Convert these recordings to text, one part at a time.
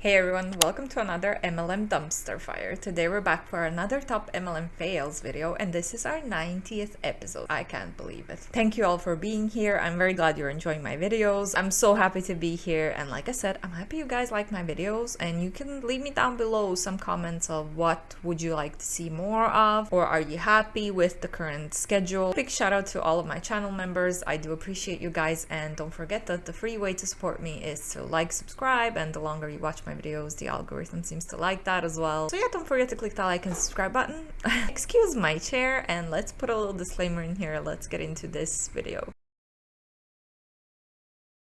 Hey everyone, welcome to another MLM dumpster fire. Today we're back for another top MLM fails video, and this is our 90th episode. I can't believe it. Thank you all for being here. I'm very glad you're enjoying my videos. I'm so happy to be here, and like I said, I'm happy you guys like my videos, and you can leave me down below some comments of what would you like to see more of, or are you happy with the current schedule. Big shout out to all of my channel members. I do appreciate you guys, and don't forget that the free way to support me is to like, subscribe, and the longer you watch my videos, the algorithm seems to like that as well. So yeah, don't forget to click that like and subscribe button. Excuse my chair, and let's put a little disclaimer in here. Let's get into this video.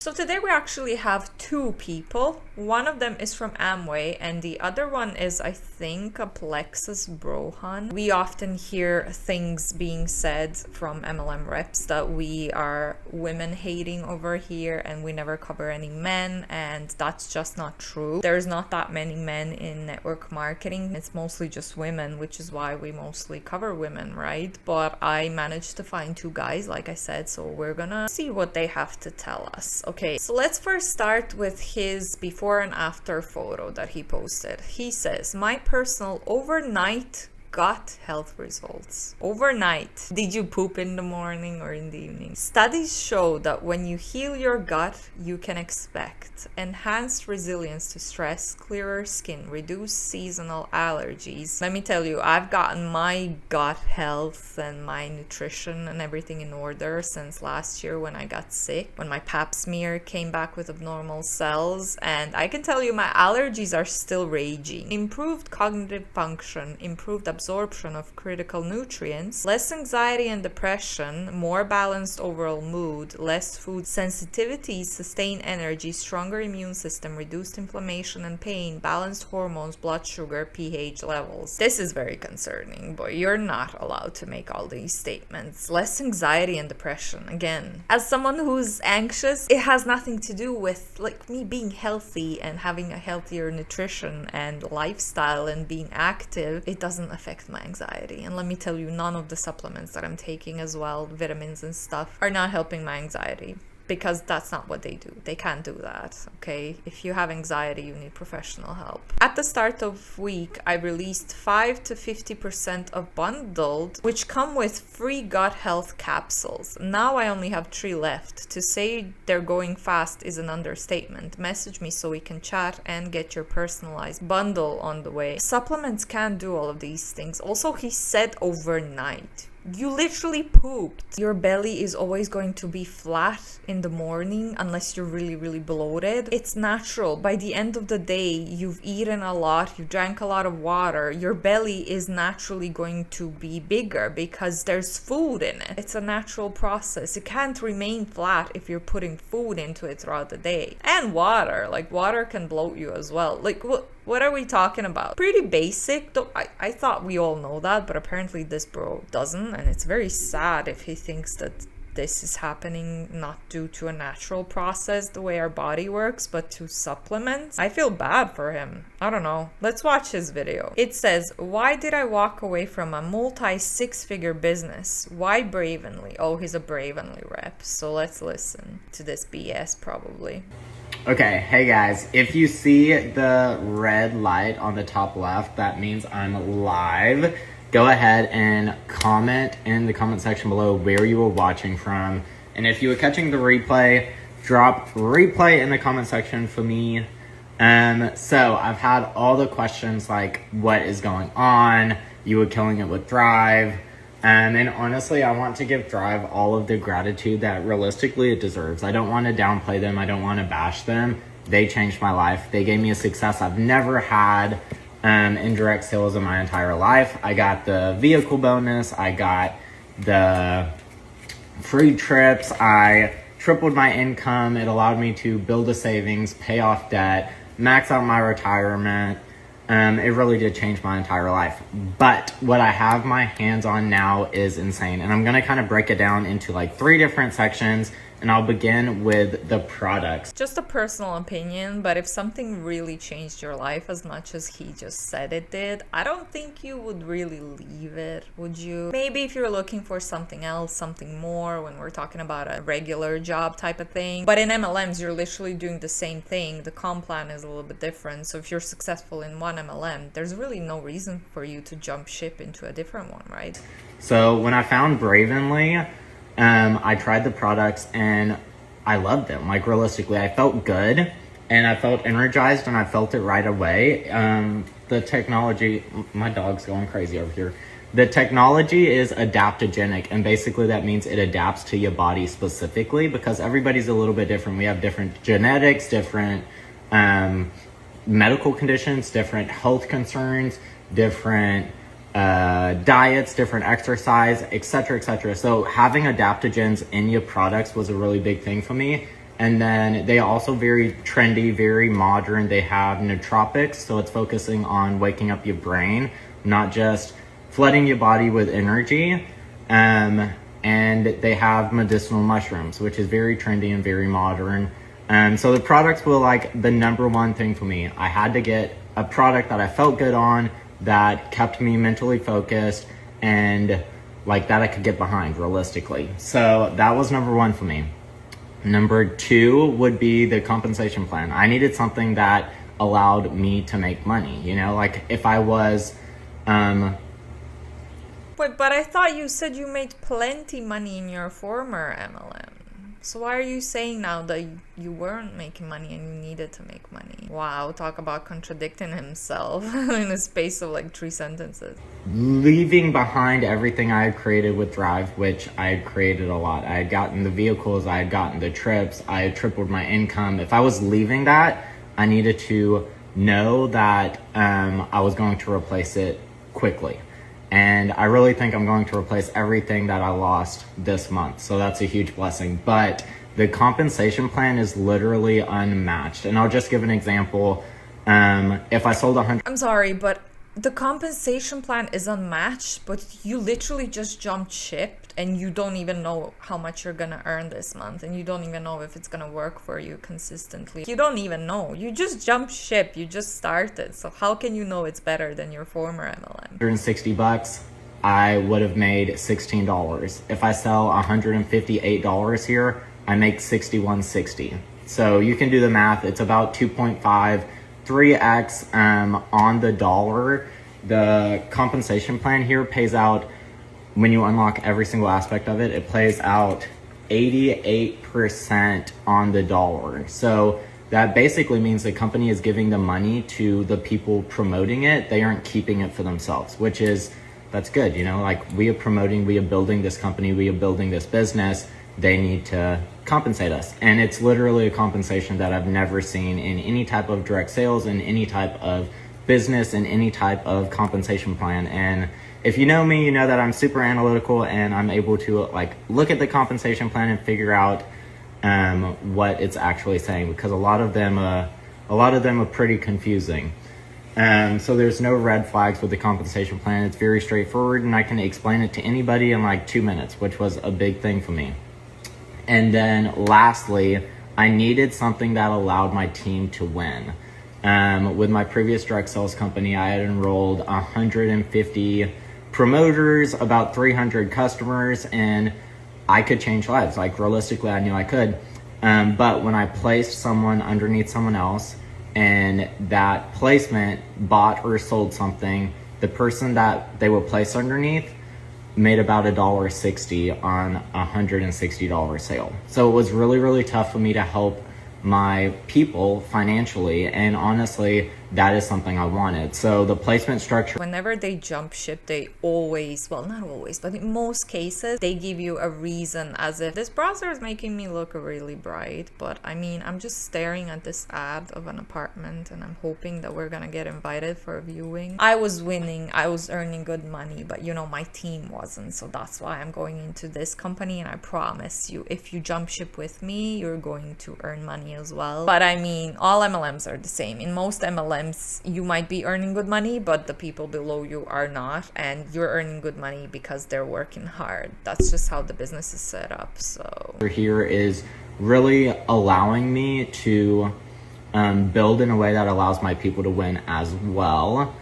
So today we actually have two people. One of them is from Amway and the other one is, I think, a Plexus Brohan. We often hear things being said from MLM reps that we are women hating over here and we never cover any men, and that's just not true. There's not that many men in network marketing. It's mostly just women, which is why we mostly cover women, right? But I managed to find two guys, like I said, so we're gonna see what they have to tell us. Okay, so let's first start with his before and after photo that he posted. He says, my personal overnight gut health results. Overnight. Did you poop in the morning or in the evening? Studies show that when you heal your gut, you can expect enhanced resilience to stress, clearer skin, reduced seasonal allergies. Let me tell you, I've gotten my gut health and my nutrition and everything in order since last year when I got sick, when my pap smear came back with abnormal cells, and I can tell you my allergies are still raging. Improved cognitive function, improved absorption of critical nutrients, less anxiety and depression, more balanced overall mood, less food sensitivity, sustained energy, stronger immune system, reduced inflammation and pain, balanced hormones, blood sugar, pH levels. This is very concerning, but you're not allowed to make all these statements. Less anxiety and depression. Again, as someone who's anxious, it has nothing to do with like me being healthy and having a healthier nutrition and lifestyle and being active. It doesn't affect my anxiety, and let me tell you, none of the supplements that I'm taking as well, vitamins and stuff, are not helping my anxiety, because that's not what they do. They can't do that, okay? If you have anxiety, you need professional help. At the start of week, I released 5 to 50% of bundled, which come with free gut health capsules. Now I only have 3 left. To say they're going fast is an understatement. Message me so we can chat and get your personalized bundle on the way. Supplements can't do all of these things. Also, he said overnight. You literally pooped. Your belly is always going to be flat in the morning unless you're really bloated. It's natural. By the end of the day, you've eaten a lot, you drank a lot of water. Your belly is naturally going to be bigger because there's food in it. It's a natural process. It can't remain flat if you're putting food into it throughout the day. And water. Like, water can bloat you as well. Like, what are we talking about? Pretty basic, though. I thought we all know that, but apparently this bro doesn't, and it's very sad if he thinks that this is happening not due to a natural process, the way our body works, but to supplements. I feel bad for him. I don't know. Let's watch his video. It says, why did I walk away from a multi-6-figure business? Why Bravenly? Oh, he's a Bravenly rep. So let's listen to this BS probably. Okay, hey guys, if you see the red light on the top left, that means I'm live. Go ahead and comment in the comment section below where you were watching from. And if you were catching the replay, drop replay in the comment section for me. So I've had all the questions like, what is going on? You were killing it with Drive. And honestly, I want to give Drive all of the gratitude that realistically it deserves. I don't want to downplay them. I don't want to bash them. They changed my life. They gave me a success I've never had in direct sales in my entire life. I got the vehicle bonus. I got the free trips. I tripled my income. It allowed me to build a savings, pay off debt, max out my retirement. It really did change my entire life. But what I have my hands on now is insane. And I'm going to kind of break it down into like 3 different sections And I'll begin with the products. Just a personal opinion, but if something really changed your life as much as he just said it did, I don't think you would really leave it, would you? Maybe if you're looking for something else, something more, when we're talking about a regular job type of thing. But in MLMs, you're literally doing the same thing. The comp plan is a little bit different. So if you're successful in one MLM, there's really no reason for you to jump ship into a different one, right? So when I found Bravenly, I tried the products and I loved them. Like, realistically, I felt good and I felt energized and I felt it right away. The technology, my dog's going crazy over here. The technology is adaptogenic, and basically that means it adapts to your body specifically, because everybody's a little bit different. We have different genetics, different medical conditions, different health concerns, different diets, different exercise, etc., etc. So having adaptogens in your products was a really big thing for me. And then they are also very trendy, very modern. They have nootropics, so it's focusing on waking up your brain, not just flooding your body with energy. And they have medicinal mushrooms, which is very trendy and very modern. So the products were like the number one thing for me. I had to get a product that I felt good on, that kept me mentally focused, and like that I could get behind realistically. So that was number one for me. Number two would be the compensation plan. I needed something that allowed me to make money, you know, like if I was Wait, but I thought you said you made plenty money in your former MLM. So why are you saying now that you weren't making money and you needed to make money? Wow, talk about contradicting himself in a space of like 3 sentences. Leaving behind everything I had created with Thrive, which I had created a lot. I had gotten the vehicles, I had gotten the trips, I had tripled my income. If I was leaving that, I needed to know that I was going to replace it quickly. And I really think I'm going to replace everything that I lost this month. So that's a huge blessing. But the compensation plan is literally unmatched. And I'll just give an example. If I sold 100... I'm sorry, but the compensation plan is unmatched, but you literally just jumped ship and you don't even know how much you're gonna earn this month, and you don't even know if it's gonna work for you consistently. You don't even know. You just jumped ship. You just started. So how can you know it's better than your former MLM? $160, I would have made $16. If I sell $158 here, I make $61.60. So you can do the math. It's about 2.5, 3x on the dollar. The compensation plan here pays out, when you unlock every single aspect of it, it plays out 88% on the dollar. So that basically means the company is giving the money to the people promoting it. They aren't keeping it for themselves, which is, that's good. You know, like, we are promoting, we are building this company, we are building this business. They need to compensate us. And it's literally a compensation that I've never seen in any type of direct sales, in any type of business, in any type of compensation plan. And if you know me, you know that I'm super analytical and I'm able to like look at the compensation plan and figure out what it's actually saying, because a lot of them are pretty confusing. So there's no red flags with the compensation plan. It's very straightforward, and I can explain it to anybody in like 2 minutes, which was a big thing for me. And then lastly, I needed something that allowed my team to win. With my previous direct sales company, I had enrolled 150 promoters, about 300 customers, and I could change lives. Like, realistically, I knew I could. But when I placed someone underneath someone else, and that placement bought or sold something, the person that they were placed underneath made about $1.60 on a $160 sale. So it was really, really tough for me to help my people financially, and honestly, that is something I wanted. So the placement structure, whenever they jump ship, they always, well, not always, but in most cases, they give you a reason, as if this browser is making me look really bright. But I mean, I'm just staring at this ad of an apartment and I'm hoping that we're gonna get invited for a viewing. I was winning, I was earning good money, but you know, my team wasn't. So that's why I'm going into this company, and I promise you, if you jump ship with me, you're going to earn money as well. But I mean, all MLMs are the same. In most MLMs, sometimes you might be earning good money, but the people below you are not, and you're earning good money because they're working hard. That's just how the business is set up. So here is really allowing me to build in a way that allows my people to win as well.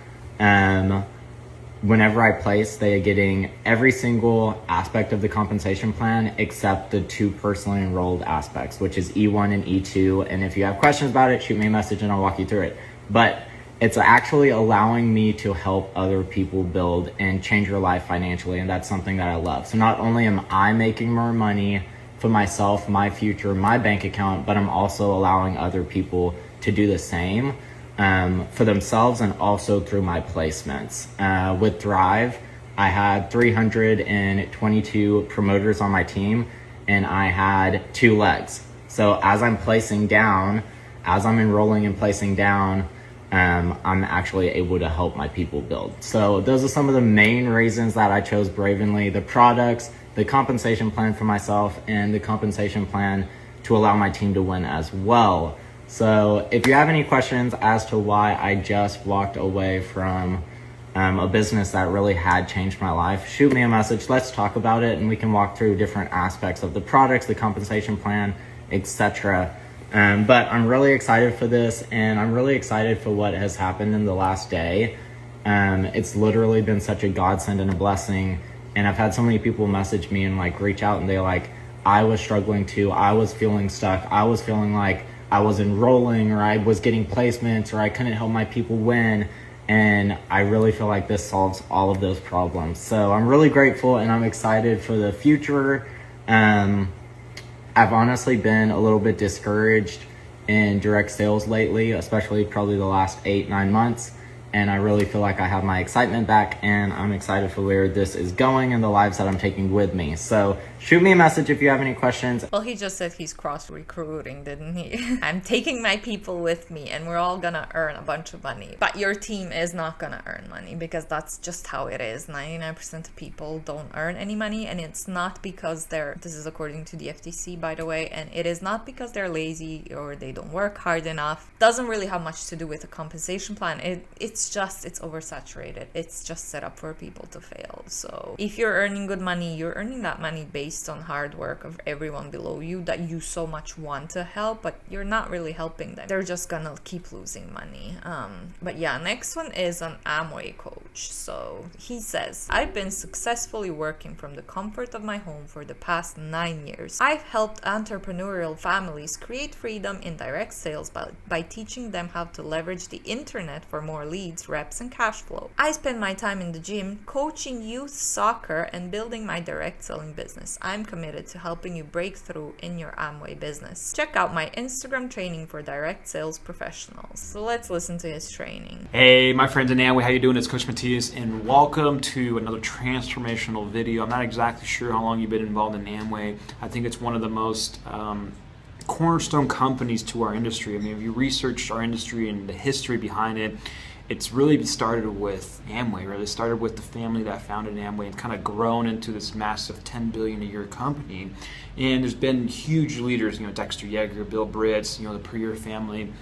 Whenever I place, they are getting every single aspect of the compensation plan except the 2 personally enrolled aspects, which is E1 and E2. And if you have questions about it, shoot me a message and I'll walk you through it. But it's actually allowing me to help other people build and change your life financially. And that's something that I love. So not only am I making more money for myself, my future, my bank account, but I'm also allowing other people to do the same for themselves and also through my placements. With Thrive, I had 322 promoters on my team and I had 2 legs. So as I'm placing down, as I'm enrolling and placing down, I'm actually able to help my people build. So those are some of the main reasons that I chose Bravenly: the products, the compensation plan for myself, and the compensation plan to allow my team to win as well. So if you have any questions as to why I just walked away from a business that really had changed my life, shoot me a message. Let's talk about it and we can walk through different aspects of the products, the compensation plan, etc. But I'm really excited for this, and I'm really excited for what has happened in the last day. It's literally been such a godsend and a blessing. And I've had so many people message me and like reach out and they're like, I was struggling too. I was feeling stuck. I was feeling like I was enrolling, or I was getting placements, or I couldn't help my people win. And I really feel like this solves all of those problems. So I'm really grateful and I'm excited for the future. I've honestly been a little bit discouraged in direct sales lately, especially probably the last 8-9 months. And I really feel like I have my excitement back, and I'm excited for where this is going and the lives that I'm taking with me. So shoot me a message if you have any questions. Well, he just said he's cross-recruiting, didn't he? I'm taking my people with me and we're all gonna earn a bunch of money. But your team is not gonna earn money, because that's just how it is. 99% of people don't earn any money, and it's not because this is according to the FTC, by the way, and it is not because they're lazy or they don't work hard enough. Doesn't really have much to do with the compensation plan. It's oversaturated. It's just set up for people to fail. So if you're earning good money, you're earning that money based on hard work of everyone below you that you so much want to help, but you're not really helping them. They're just gonna keep losing money. But yeah, next one is an Amway coach. So he says, I've been successfully working from the comfort of my home for the past 9 years. I've helped entrepreneurial families create freedom in direct sales by teaching them how to leverage the internet for more leads, reps, and cash flow. I spend my time in the gym coaching youth soccer and building my direct selling business. I'm committed to helping you break through in your Amway business. Check out my Instagram training for direct sales professionals. So let's listen to his training. Hey, my friends in Amway, how you doing? It's Coach Mateja, and welcome to another transformational video. I'm not exactly sure how long you've been involved in Amway. I think it's one of the most cornerstone companies to our industry. I mean, if you research our industry and the history behind it, it's really started with Amway, right? It started with the family that founded Amway and kind of grown into this massive $10 billion a year company. And there's been huge leaders, Dexter Yeager, Bill Britz, the Perrier family.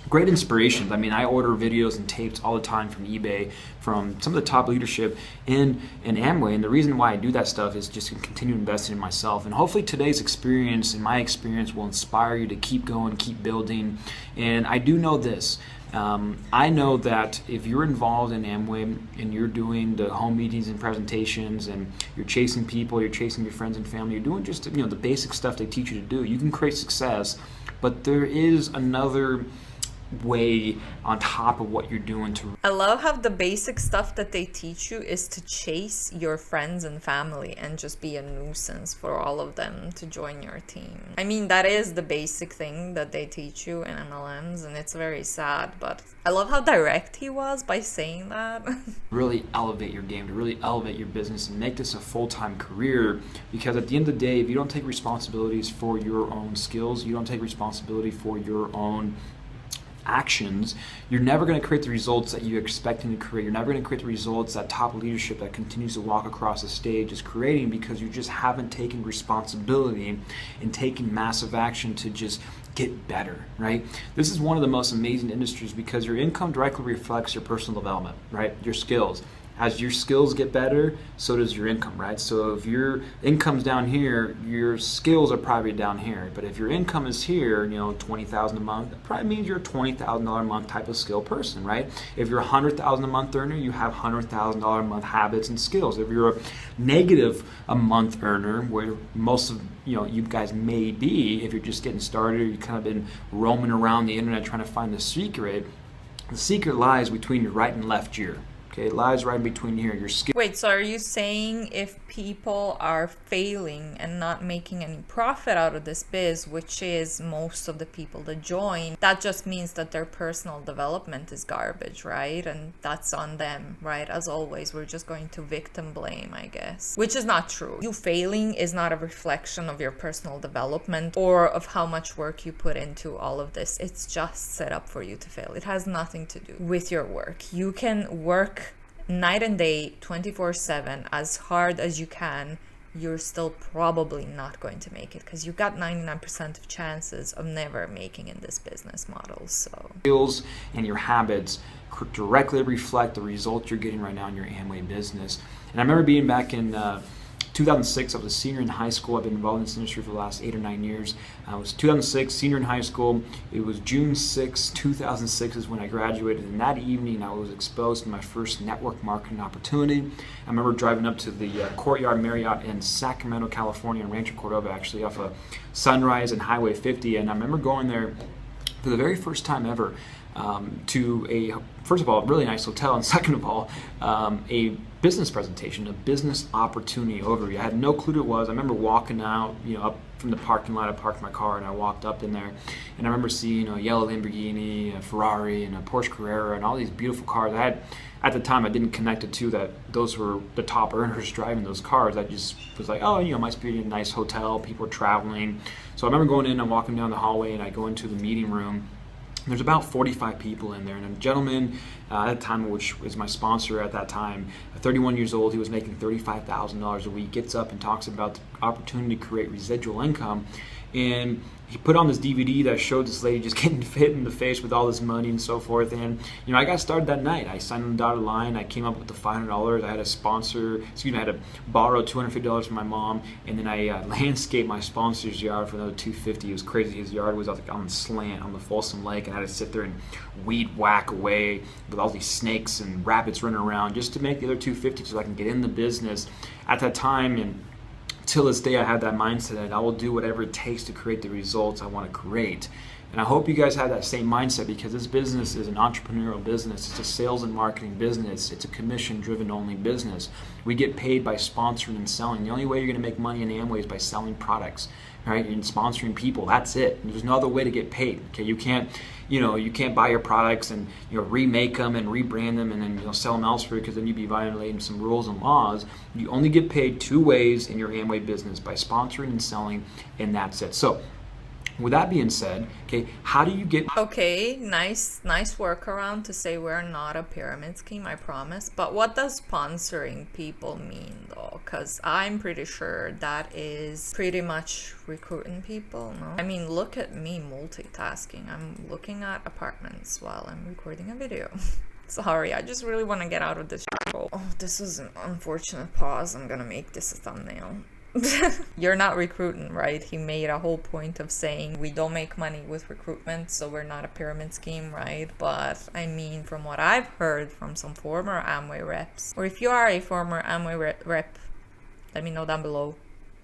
Great inspirations. I mean, I order videos and tapes all the time from eBay from some of the top leadership in Amway. And the reason why I do that stuff is just to continue investing in myself. And hopefully today's experience and my experience will inspire you to keep going, keep building. And I do know this. I know that if you're involved in Amway and you're doing the home meetings and presentations and you're chasing people, you're chasing your friends and family, you're doing just the basic stuff they teach you to do, you can create success. But there is another way on top of what you're doing to. I love how the basic stuff that they teach you is to chase your friends and family and just be a nuisance for all of them to join your team. I mean, that is the basic thing that they teach you in MLMs, and it's very sad, but I love how direct he was by saying that. Really elevate your game, to really elevate your business and make this a full-time career, because at the end of the day, if you don't take responsibilities for your own skills, you don't take responsibility for your own actions, you're never going to create the results that you're expecting to create. You're never going to create the results that top leadership that continues to walk across the stage is creating, because you just haven't taken responsibility and taken massive action to just get better, right? This is one of the most amazing industries because your income directly reflects your personal development, right? Your skills. As your skills get better, so does your income, right? So if your income's down here, your skills are probably down here. But if your income is here, you know, $20,000 a month, that probably means you're a $20,000 a month type of skill person, right? If you're a $100,000 a month earner, you have $100,000 a month habits and skills. If you're a negative a month earner, where most of you guys may be, if you're just getting started or you've kind of been roaming around the internet trying to find the secret lies between your right and left ear. Okay, it lies right in between here. Your skill. Wait, so are you saying if people are failing and not making any profit out of this biz, which is most of the people that join, that just means that their personal development is garbage, right? And that's on them, right? As always, we're just going to victim blame, I guess, which is not true. You failing is not a reflection of your personal development or of how much work you put into all of this. It's just set up for you to fail. It has nothing to do with your work. You can work night and day 24/7 as hard as you can. You're still probably not going to make it because you've got 99% of chances of never making in this business model. So skills and your habits directly reflect the results you're getting right now in your Amway business. And I remember being back in 2006, I was a senior in high school. I've been involved in this industry for the last 8 or 9 years. I was 2006, senior in high school. It was June 6, 2006 is when I graduated. And that evening, I was exposed to my first network marketing opportunity. I remember driving up to the Courtyard Marriott in Sacramento, California, in Rancho Cordova, actually off of Sunrise and Highway 50. And I remember going there for the very first time ever to a, first of all, really nice hotel, and second of all, a business presentation, a business opportunity overview. I had no clue what it was. I remember walking out, up from the parking lot. I parked my car and I walked up in there, and I remember seeing a yellow Lamborghini, a Ferrari, and a Porsche Carrera, and all these beautiful cars. At the time, I didn't connect it to that those were the top earners driving those cars. I just was like, oh, must be a nice hotel. People are traveling. So I remember going in and walking down the hallway, and I go into the meeting room. There's about 45 people in there, and a gentleman at the time, which was my sponsor at that time, 31 years old, he was making $35,000 a week, gets up and talks about the opportunity to create residual income. And he put on this DVD that showed this lady just getting hit in the face with all this money and so forth. And I got started that night. I signed on the dotted line. I came up with the $500. I had I had to borrow $250 from my mom, and then I landscaped my sponsor's yard for another $250. It was crazy. His yard was on the slant on the Folsom Lake, and I had to sit there and weed whack away with all these snakes and rabbits running around just to make the other $250 so I can get in the business at that time. And till this day, I have that mindset that I will do whatever it takes to create the results I want to create. And I hope you guys have that same mindset, because this business is an entrepreneurial business. It's a sales and marketing business. It's a commission-driven only business. We get paid by sponsoring and selling. The only way you're going to make money in Amway is by selling products, right? And sponsoring people. That's it. There's no other way to get paid. Okay, you can't buy your products and remake them and rebrand them and then sell them elsewhere, because then you'd be violating some rules and laws. You only get paid 2 ways in your Amway business: by sponsoring and selling, and that's it. So with that being said, okay, how do you get... Okay, nice workaround to say we're not a pyramid scheme, I promise. But what does sponsoring people mean, though? Because I'm pretty sure that is pretty much recruiting people, no? I mean, look at me multitasking. I'm looking at apartments while I'm recording a video. Sorry, I just really want to get out of this hole. Oh, this is an unfortunate pause. I'm gonna make this a thumbnail. You're not recruiting, right? He made a whole point of saying we don't make money with recruitment, so we're not a pyramid scheme, right? But I mean, from what I've heard from some former Amway reps, or if you are a former Amway rep, let me know down below.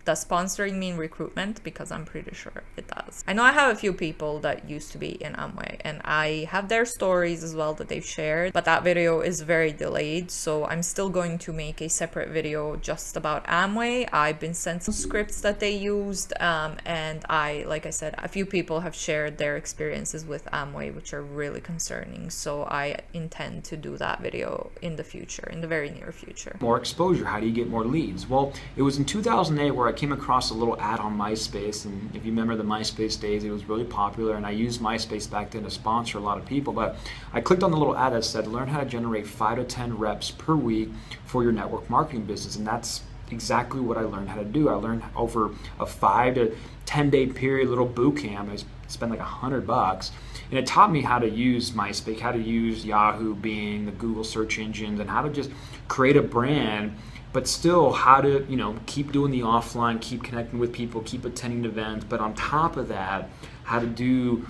Does sponsoring mean recruitment? Because I'm pretty sure it does. I know I have a few people that used to be in Amway, and I have their stories as well that they've shared, but that video is very delayed, so I'm still going to make a separate video just about Amway. I've been sent some scripts that they used, and like I said, a few people have shared their experiences with Amway, which are really concerning, so I intend to do that video in the future, in the very near future. More exposure. How do you get more leads? Well, it was in 2008 where I came across a little ad on MySpace, and if you remember the MySpace days, it was really popular, and I used MySpace back then to sponsor a lot of people. But I clicked on the little ad that said learn how to generate 5 to 10 reps per week for your network marketing business, and that's exactly what I learned how to do. I learned over a 5 to 10 day period, little boot camp. I spent like $100, and it taught me how to use MySpace, how to use Yahoo, Bing, the Google search engines, and how to just create a brand, but still how to, keep doing the offline, keep connecting with people, keep attending events, but on top of that, how to do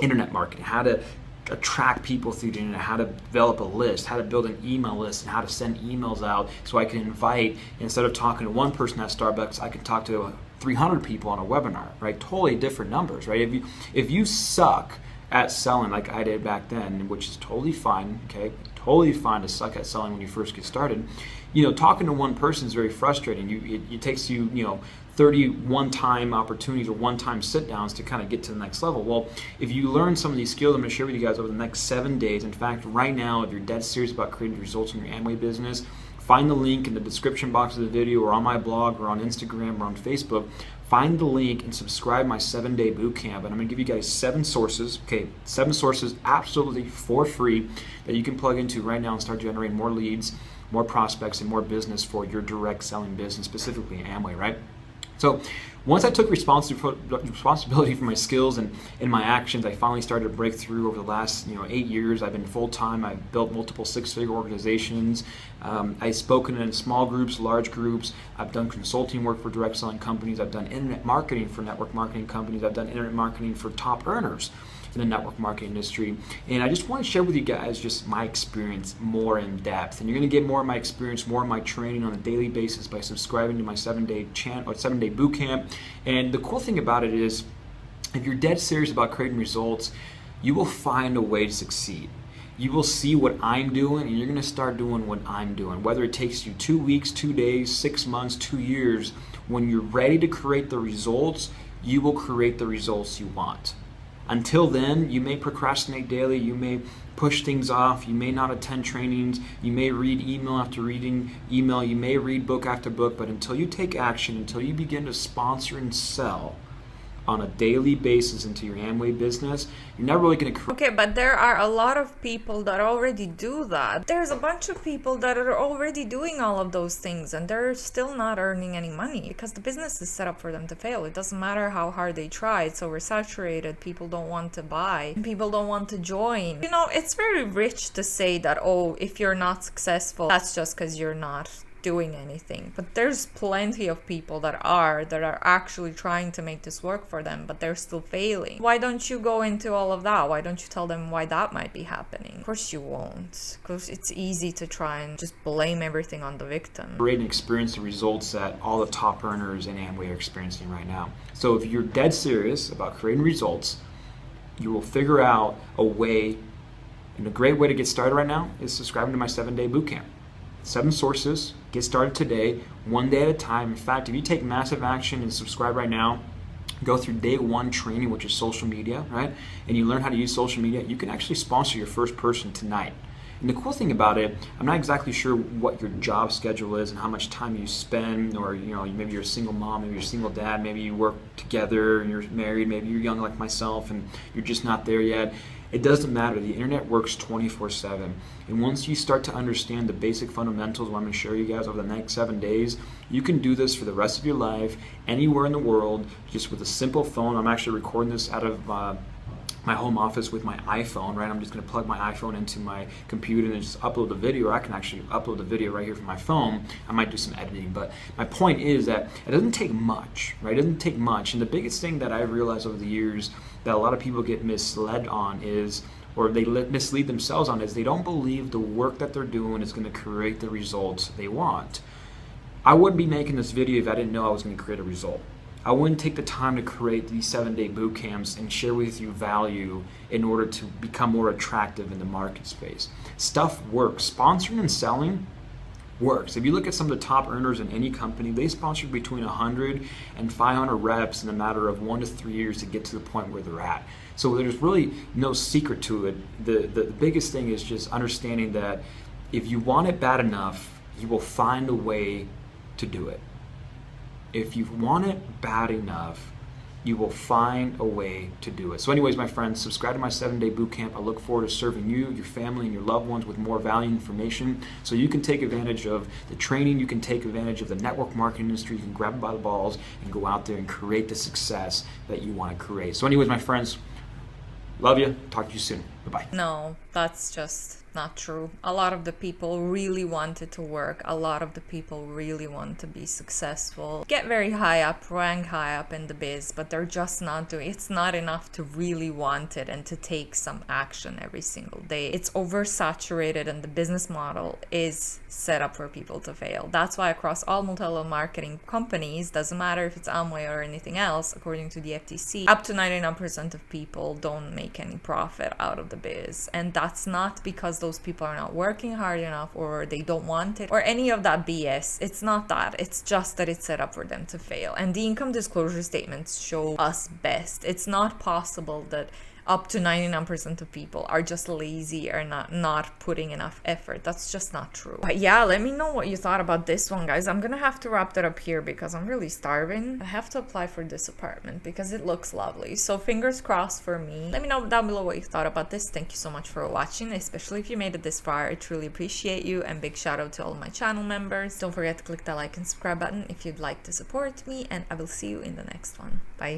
internet marketing, how to attract people through the internet, how to develop a list, how to build an email list, and how to send emails out so I can invite, instead of talking to one person at Starbucks, I can talk to 300 people on a webinar, right? Totally different numbers, right? If you suck at selling like I did back then, which is totally fine, okay? Totally fine to suck at selling when you first get started. Talking to one person is very frustrating. It takes you, 30 one-time opportunities or one-time sit-downs to kind of get to the next level. Well, if you learn some of these skills I'm going to share with you guys over the next 7 days, in fact, right now, if you're dead serious about creating results in your Amway business, find the link in the description box of the video or on my blog or on Instagram or on Facebook. Find the link and subscribe my 7-day boot camp. And I'm going to give you guys 7 sources, okay, 7 sources absolutely for free that you can plug into right now and start generating more leads, more prospects, and more business for your direct selling business, specifically in Amway, right? So once I took responsibility for my skills and my actions, I finally started to break through over the last 8 years. I've been full-time. I've built multiple 6-figure organizations. I've spoken in small groups, large groups. I've done consulting work for direct selling companies. I've done internet marketing for network marketing companies. I've done internet marketing for top earners in the network marketing industry. And I just want to share with you guys just my experience more in depth. And you're going to get more of my experience, more of my training on a daily basis by subscribing to my 7-day boot camp. And the cool thing about it is, if you're dead serious about creating results, you will find a way to succeed. You will see what I'm doing, and you're going to start doing what I'm doing. Whether it takes you 2 weeks, 2 days, 6 months, 2 years, when you're ready to create the results, you will create the results you want. Until then, you may procrastinate daily, you may push things off, you may not attend trainings, you may read email after reading email, you may read book after book, but until you take action, until you begin to sponsor and sell on a daily basis into your Amway business, you're never really going to Okay, but there are a lot of people that already do that. There's a bunch of people that are already doing all of those things and they're still not earning any money because the business is set up for them to fail. It doesn't matter how hard they try. It's oversaturated. People don't want to buy. People don't want to join. It's very rich to say that, oh, if you're not successful, that's just because you're not doing anything. But there's plenty of people that are actually trying to make this work for them, but they're still failing. Why don't you go into all of that? Why don't you tell them why that might be happening? Of course you won't, because it's easy to try and just blame everything on the victim. create and experience the results that all the top earners in Amway are experiencing right now. So if you're dead serious about creating results, you will figure out a way, and a great way to get started right now is subscribing to my 7-day boot camp. 7 sources, get started today, 1 day at a time. In fact, if you take massive action and subscribe right now, go through day 1 training, which is social media, right? And you learn how to use social media, you can actually sponsor your first person tonight. And the cool thing about it, I'm not exactly sure what your job schedule is and how much time you spend, or maybe you're a single mom, maybe you're a single dad, maybe you work together and you're married, maybe you're young like myself and you're just not there yet. It doesn't matter. The internet works 24/7. And once you start to understand the basic fundamentals, what I'm going to show you guys over the next 7 days, you can do this for the rest of your life, anywhere in the world, just with a simple phone. I'm actually recording this out of my home office with my iPhone, right? I'm just going to plug my iPhone into my computer and then just upload the video, or I can actually upload the video right here from my phone. I might do some editing, but my point is that it doesn't take much, right? It doesn't take much. And the biggest thing that I've realized over the years that a lot of people get misled on is, or they mislead themselves on, is they don't believe the work that they're doing is going to create the results they want. I wouldn't be making this video if I didn't know I was going to create a result. I wouldn't take the time to create these 7-day boot camps and share with you value in order to become more attractive in the market space. Stuff works. Sponsoring and selling works. If you look at some of the top earners in any company, they sponsor between 100 and 500 reps in a matter of 1 to 3 years to get to the point where they're at. So there's really no secret to it. The biggest thing is just understanding that if you want it bad enough, you will find a way to do it. If you want it bad enough, you will find a way to do it. So anyways, my friends, subscribe to my 7-day bootcamp. I look forward to serving you, your family, and your loved ones with more value and information so you can take advantage of the training, you can take advantage of the network marketing industry, you can grab them by the balls and go out there and create the success that you want to create. So anyways, my friends, love you. Talk to you soon. Bye-bye. No, that's just not true. A lot of the people really wanted to work. A lot of the people really want to be successful, get very high up, rank high up in the biz, but they're just not doing it. It's not enough to really want it and to take some action every single day. It's oversaturated and the business model is set up for people to fail. That's why across all multi-level marketing companies, doesn't matter if it's Amway or anything else, according to the FTC, up to 99% of people don't make any profit out of the biz. And that's not because those people are not working hard enough or they don't want it or any of that BS. It's not that. It's just that it's set up for them to fail. And the income disclosure statements show us best. It's not possible that up to 99% of people are just lazy or not putting enough effort. That's just not true. But yeah, let me know what you thought about this one, guys. I'm gonna have to wrap that up here because I'm really starving. I have to apply for this apartment because it looks lovely. So fingers crossed for me. Let me know down below what you thought about this. Thank you so much for watching, especially if you made it this far. I truly appreciate you, and big shout out to all my channel members. Don't forget to click that like and subscribe button if you'd like to support me, and I will see you in the next one. Bye.